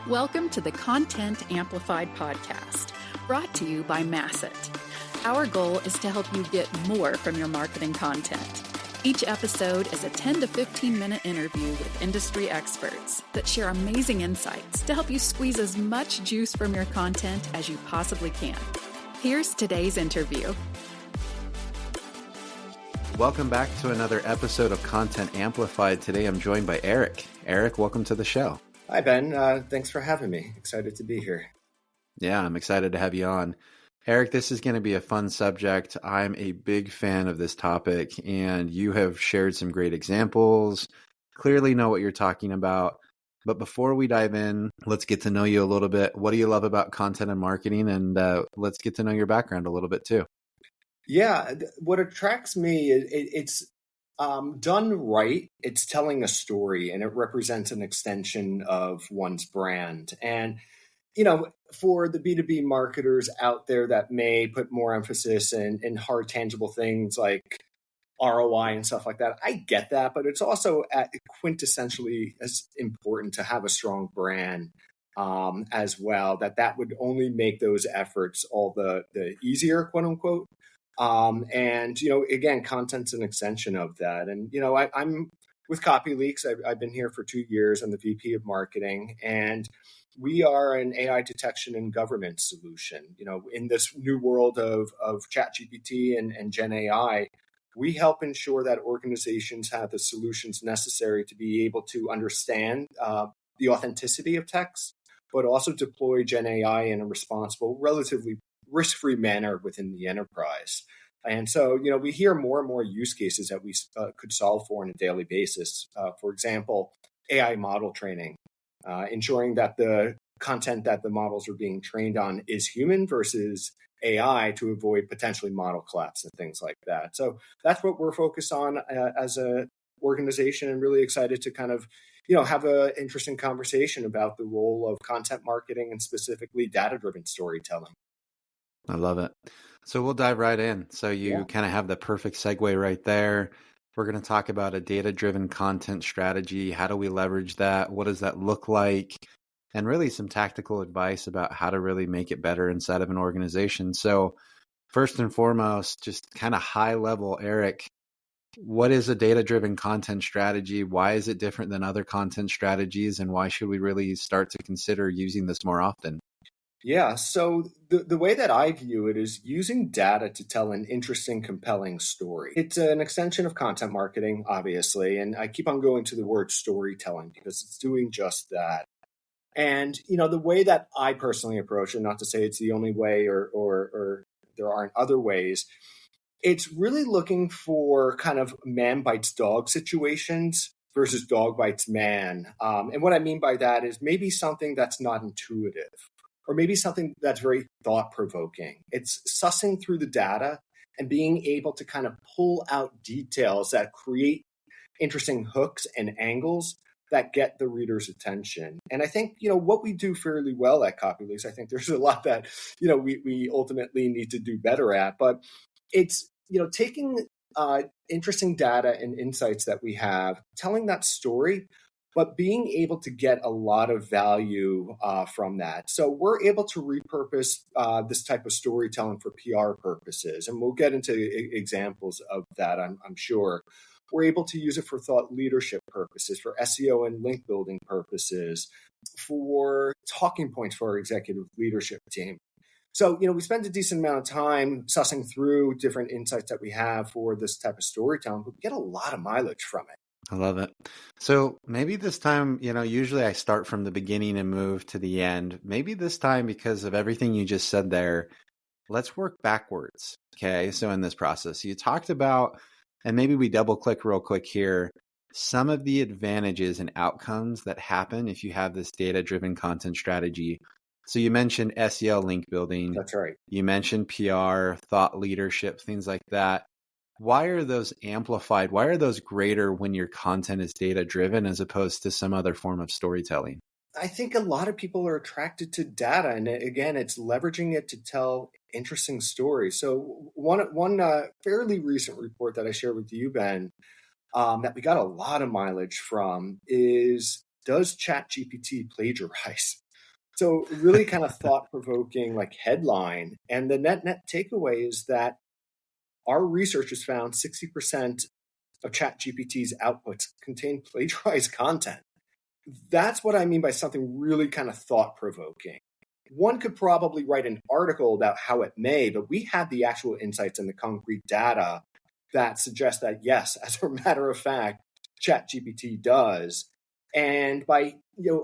Welcome to the Content Amplified podcast, brought to you by Masset. Our goal is to help you get more from your marketing content. Each episode is a 10 to 15 minute interview with industry experts that share amazing insights to help you squeeze as much juice from your content as you possibly can. Here's today's interview. Welcome back to another episode of Content Amplified. Today I'm joined by Eric. Eric, welcome to the show. Hi, Ben. Thanks for having me. Excited to be here. Yeah, I'm excited to have you on. Eric, this is going to be a fun subject. I'm a big fan of this topic, and you have shared some great examples, clearly know what you're talking about. But before we dive in, let's get to know you a little bit. What do you love about content and marketing? And let's get to know your background a little bit too. Yeah, what attracts me, it's done right. It's telling a story, and it represents an extension of one's brand. And, for the B2B marketers out there that may put more emphasis in hard, tangible things like ROI and stuff like that, I get that. But it's also quintessentially as important to have a strong brand as well, that would only make those efforts all the easier, quote unquote. Again, content's an extension of that. And, I'm with CopyLeaks. I've been here for 2 years. I'm the VP of marketing, and we are an AI detection and governance solution. In this new world of ChatGPT and Gen AI, we help ensure that organizations have the solutions necessary to be able to understand the authenticity of text, but also deploy Gen AI in a responsible, relatively risk-free manner within the enterprise. And so, we hear more and more use cases that we could solve for on a daily basis. For example, AI model training, ensuring that the content that the models are being trained on is human versus AI to avoid potentially model collapse and things like that. So that's what we're focused on as an organization, and really excited to kind of have an interesting conversation about the role of content marketing and specifically data-driven storytelling. I love it. So we'll dive right in. So you kind of have the perfect segue right there. We're going to talk about a data-driven content strategy. How do we leverage that? What does that look like? And really some tactical advice about how to really make it better inside of an organization. So first and foremost, just kind of high level, Eric, what is a data-driven content strategy? Why is it different than other content strategies? And why should we really start to consider using this more often? Yeah, so the way that I view it is using data to tell an interesting, compelling story. It's an extension of content marketing, obviously, and I keep on going to the word storytelling because it's doing just that. And, the way that I personally approach it, not to say it's the only way or there aren't other ways, it's really looking for kind of man bites dog situations versus dog bites man. And what I mean by that is maybe something that's not intuitive, or maybe something that's very thought-provoking. It's sussing through the data and being able to kind of pull out details that create interesting hooks and angles that get the reader's attention. And I think, what we do fairly well at CopyLeaks, I think there's a lot that, we ultimately need to do better at. But it's, taking interesting data and insights that we have, telling that story, but being able to get a lot of value from that. So we're able to repurpose this type of storytelling for PR purposes. And we'll get into examples of that, I'm sure. We're able to use it for thought leadership purposes, for SEO and link building purposes, for talking points for our executive leadership team. So, we spend a decent amount of time sussing through different insights that we have for this type of storytelling, but we get a lot of mileage from it. I love it. So maybe this time, usually I start from the beginning and move to the end. Maybe this time, because of everything you just said there, let's work backwards. Okay. So in this process, you talked about, and maybe we double click real quick here, some of the advantages and outcomes that happen if you have this data-driven content strategy. So you mentioned SEO link building. That's right. You mentioned PR, thought leadership, things like that. Why are those amplified? Why are those greater when your content is data-driven as opposed to some other form of storytelling? I think a lot of people are attracted to data. And again, it's leveraging it to tell interesting stories. So one fairly recent report that I shared with you, Ben, that we got a lot of mileage from is, does ChatGPT plagiarize? So really kind of thought-provoking like headline. And the net takeaway is that our researchers found 60% of ChatGPT's outputs contain plagiarized content. That's what I mean by something really kind of thought-provoking. One could probably write an article about how it may, but we have the actual insights and the concrete data that suggest that, yes, as a matter of fact, ChatGPT does. And by,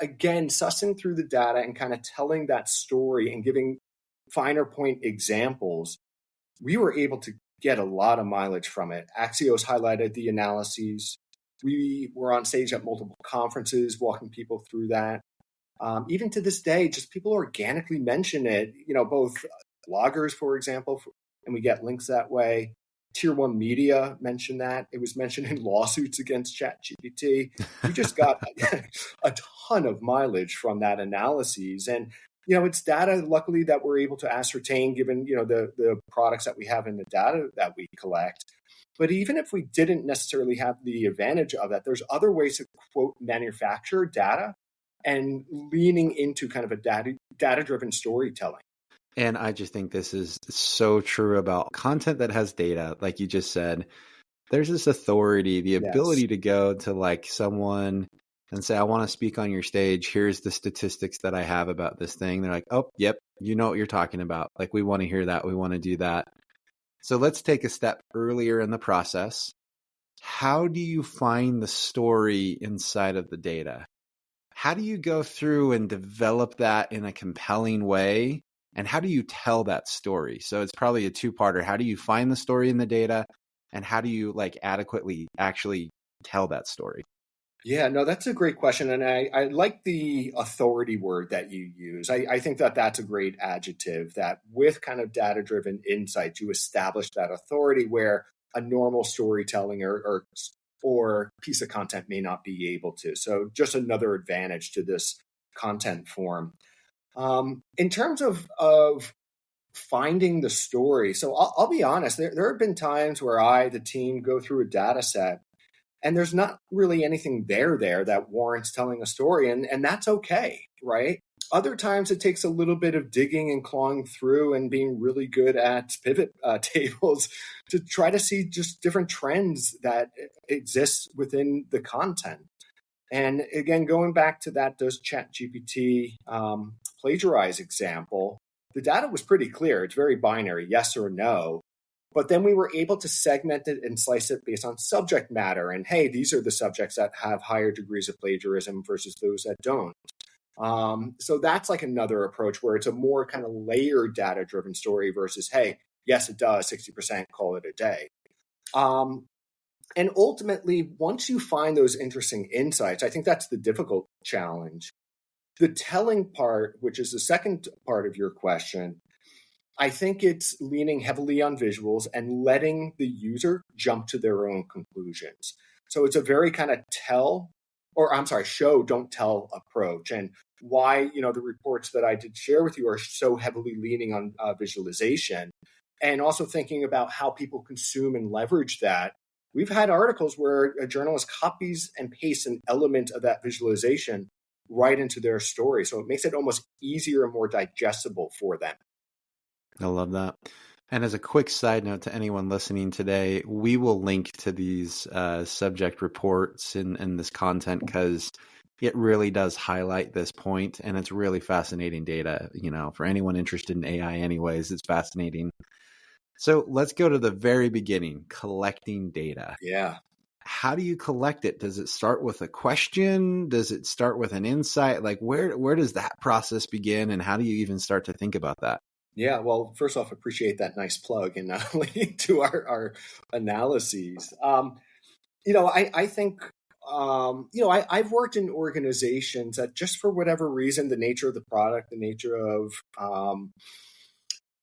again, sussing through the data and kind of telling that story and giving finer point examples, we were able to get a lot of mileage from it. Axios highlighted the analyses. We were on stage at multiple conferences, walking people through that. Even to this day, just people organically mention it, both bloggers, for example, and we get links that way. Tier 1 media mentioned that. It was mentioned in lawsuits against ChatGPT. We just got a ton of mileage from that analyses. And, it's data, luckily, that we're able to ascertain given, the products that we have in the data that we collect. But even if we didn't necessarily have the advantage of that, there's other ways to, quote, manufacture data and leaning into kind of a data-driven storytelling. And I just think this is so true about content that has data, like you just said. There's this authority, the ability to go to like someone and say, I want to speak on your stage. Here's the statistics that I have about this thing. They're like, oh, yep, you know what you're talking about. Like, we want to hear that. We want to do that. So let's take a step earlier in the process. How do you find the story inside of the data? How do you go through and develop that in a compelling way? And how do you tell that story? So it's probably a two-parter. How do you find the story in the data? And how do you adequately actually tell that story? Yeah, no, that's a great question. And I like the authority word that you use. I think that that's a great adjective, that with kind of data-driven insights, you establish that authority where a normal storytelling or piece of content may not be able to. So just another advantage to this content form. In terms of finding the story, so I'll be honest, there have been times where the team, go through a data set and there's not really anything there that warrants telling a story. And that's okay, right? Other times it takes a little bit of digging and clawing through and being really good at pivot tables to try to see just different trends that exist within the content. And again, going back to that, does ChatGPT plagiarize example, the data was pretty clear. It's very binary, yes or no. But then we were able to segment it and slice it based on subject matter. And hey, these are the subjects that have higher degrees of plagiarism versus those that don't. So that's like another approach where it's a more kind of layered data-driven story versus, hey, yes, it does, 60%, call it a day. And ultimately, once you find those interesting insights, I think that's the difficult challenge. The telling part, which is the second part of your question, I think it's leaning heavily on visuals and letting the user jump to their own conclusions. So it's a very kind of show, don't tell approach. And why, the reports that I did share with you are so heavily leaning on visualization, and also thinking about how people consume and leverage that. We've had articles where a journalist copies and pastes an element of that visualization right into their story. So it makes it almost easier and more digestible for them. I love that. And as a quick side note to anyone listening today, we will link to these subject reports in this content because it really does highlight this point, and it's really fascinating data. For anyone interested in AI anyways, it's fascinating. So let's go to the very beginning, collecting data. Yeah. How do you collect it? Does it start with a question? Does it start with an insight? Like where does that process begin, and how do you even start to think about that? Yeah, well, first off, appreciate that nice plug and leading to our analyses. I think, I've worked in organizations that just for whatever reason, the nature of the product, the nature of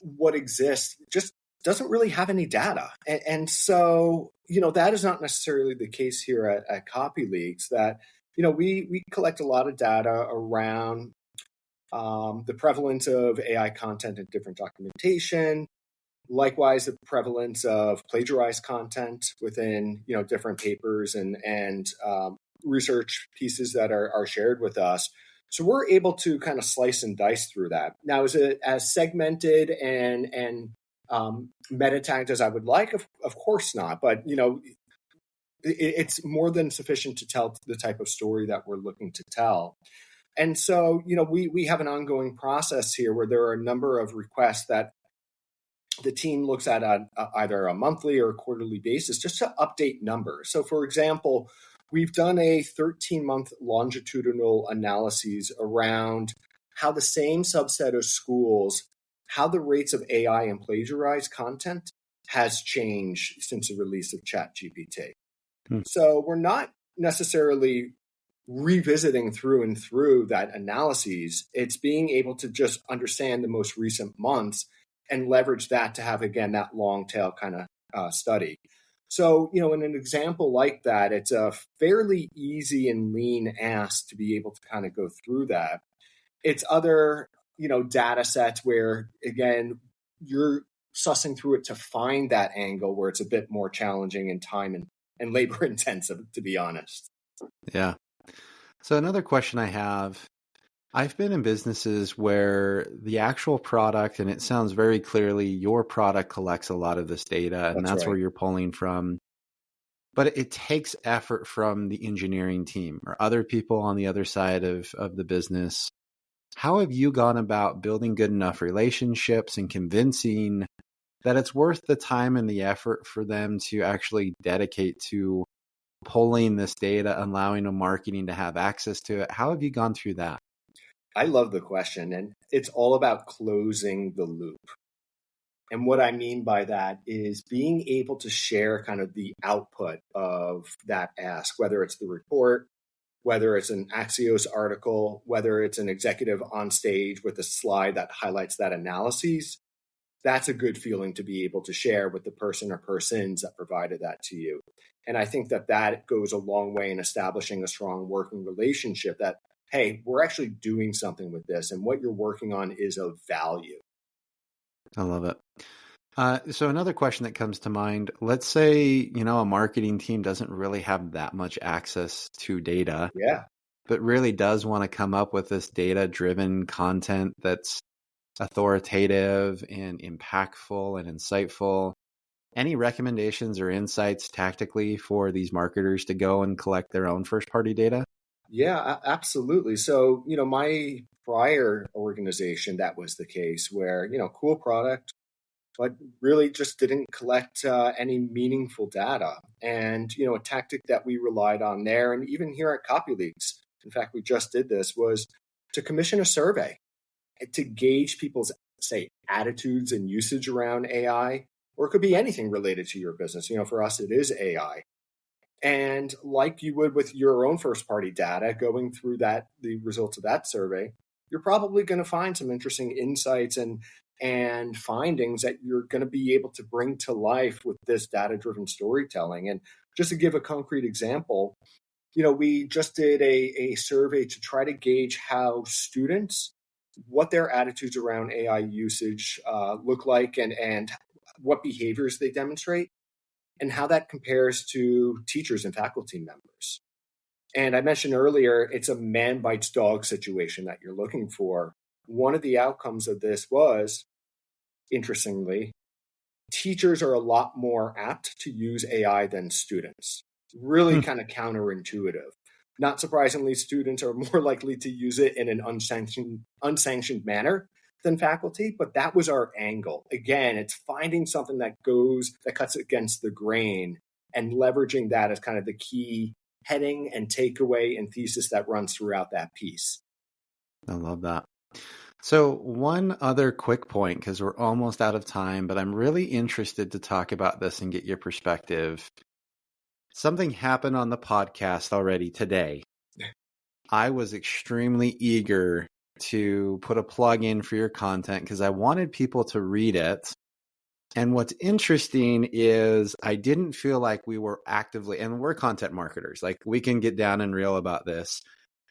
what exists just doesn't really have any data. And so, that is not necessarily the case here at CopyLeaks, that, we collect a lot of data around the prevalence of AI content in different documentation, likewise the prevalence of plagiarized content within different papers and research pieces that are shared with us. So we're able to kind of slice and dice through that. Now, is it as segmented and meta tagged as I would like? Of course not. But, it's more than sufficient to tell the type of story that we're looking to tell. And so, we have an ongoing process here where there are a number of requests that the team looks at on either a monthly or a quarterly basis just to update numbers. So, for example, we've done a 13-month longitudinal analyses around how the same subset of schools, how the rates of AI and plagiarized content has changed since the release of ChatGPT. So we're not necessarily revisiting through and through that analyses. It's being able to just understand the most recent months and leverage that to have, again, that long tail kind of study. So, in an example like that, it's a fairly easy and lean ask to be able to kind of go through that. It's other, data sets where, again, you're sussing through it to find that angle where it's a bit more challenging in time and labor intensive, to be honest. Yeah. So another question I have, I've been in businesses where the actual product, and it sounds very clearly your product collects a lot of this data, and that's right. where you're pulling from. But it takes effort from the engineering team or other people on the other side of the business. How have you gone about building good enough relationships and convincing that it's worth the time and the effort for them to actually dedicate to pulling this data, allowing the marketing to have access to it? How have you gone through that? I love the question, and it's all about closing the loop. And what I mean by that is being able to share kind of the output of that ask, whether it's the report, whether it's an Axios article, whether it's an executive on stage with a slide that highlights that analysis. That's a good feeling to be able to share with the person or persons that provided that to you. And I think that goes a long way in establishing a strong working relationship that, hey, we're actually doing something with this and what you're working on is of value. I love it. So another question that comes to mind, let's say, a marketing team doesn't really have that much access to data, but really does want to come up with this data-driven content that's authoritative and impactful and insightful. Any recommendations or insights tactically for these marketers to go and collect their own first-party data? Yeah, absolutely. So, my prior organization, that was the case where, cool product, but really just didn't collect any meaningful data. And, a tactic that we relied on there, and even here at CopyLeaks, in fact, we just did this, was to commission a survey to gauge people's, say, attitudes and usage around AI, or it could be anything related to your business. For us, it is AI. And like you would with your own first-party data, going through the results of that survey, you're probably going to find some interesting insights and findings that you're going to be able to bring to life with this data-driven storytelling. And just to give a concrete example, we just did a survey to try to gauge how students, what their attitudes around AI usage look like and what behaviors they demonstrate, and how that compares to teachers and faculty members. And I mentioned earlier, it's a man bites dog situation that you're looking for. One of the outcomes of this was, interestingly, teachers are a lot more apt to use AI than students. Really kind of counterintuitive. Not surprisingly, students are more likely to use it in an unsanctioned manner than faculty, but that was our angle. Again, it's finding something that cuts against the grain and leveraging that as kind of the key heading and takeaway and thesis that runs throughout that piece. I love that. So one other quick point, because we're almost out of time, but I'm really interested to talk about this and get your perspective. Something happened on the podcast already today. I was extremely eager to put a plug in for your content because I wanted people to read it. And what's interesting is I didn't feel like we were actively, and we're content marketers, like we can get down and real about this.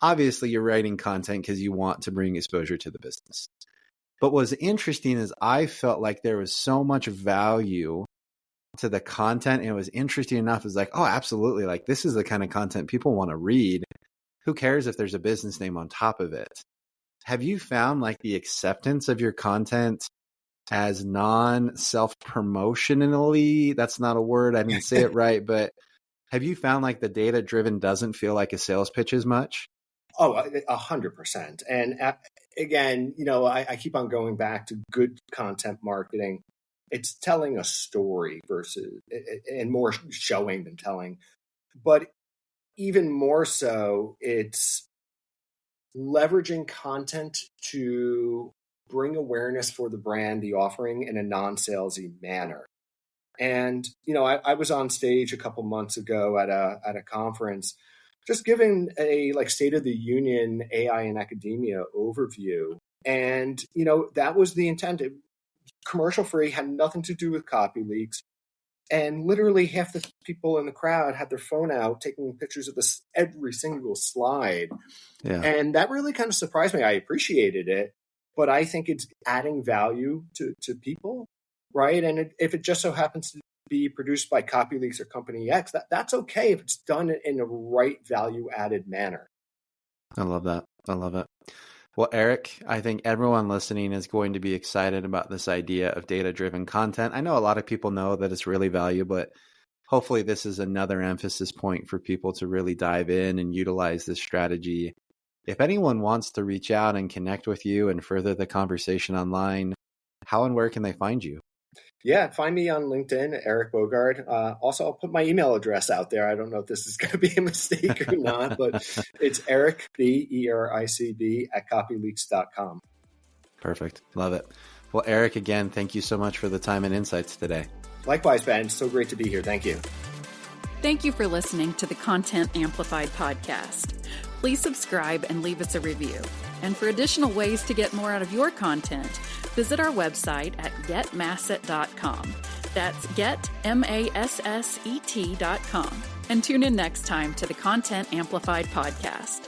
Obviously, you're writing content because you want to bring exposure to the business. But what's interesting is I felt like there was so much value to the content. And it was interesting enough. It's like, oh, absolutely. Like this is the kind of content people want to read. who cares if there's a business name on top of it? Have you found like the acceptance of your content as non-self-promotionally? That's not a word. I didn't say it right, but have you found like the data-driven doesn't feel like a sales pitch as much? Oh, 100%. And again, I keep on going back to good content marketing. It's telling a story versus, and more showing than telling. But even more so, it's leveraging content to bring awareness for the brand, the offering, in a non-salesy manner. And, I was on stage a couple months ago at a conference, just giving a State of the Union AI in academia overview. And, that was the intent. Commercial free, had nothing to do with copy leaks. And literally half the people in the crowd had their phone out taking pictures of every single slide. Yeah. And that really kind of surprised me. I appreciated it, but I think it's adding value to people, right? And if it just so happens to be produced by Copy Leaks or Company X, that's okay if it's done in a right value-added manner. I love that. I love it. Well, Eric, I think everyone listening is going to be excited about this idea of data-driven content. I know a lot of people know that it's really valuable, but hopefully this is another emphasis point for people to really dive in and utilize this strategy. If anyone wants to reach out and connect with you and further the conversation online, how and where can they find you? Yeah, find me on LinkedIn, Eric Bogard. Also, I'll put my email address out there. I don't know if this is going to be a mistake or not, but it's Eric, B-E-R-I-C-B, @copyleaks.com. Perfect. Love it. Well, Eric, again, thank you so much for the time and insights today. Likewise, Ben. So great to be here. Thank you. Thank you for listening to the Content Amplified podcast. Please subscribe and leave us a review. And for additional ways to get more out of your content, visit our website at getmasset.com. That's getmasset.com. And tune in next time to the Content Amplified podcast.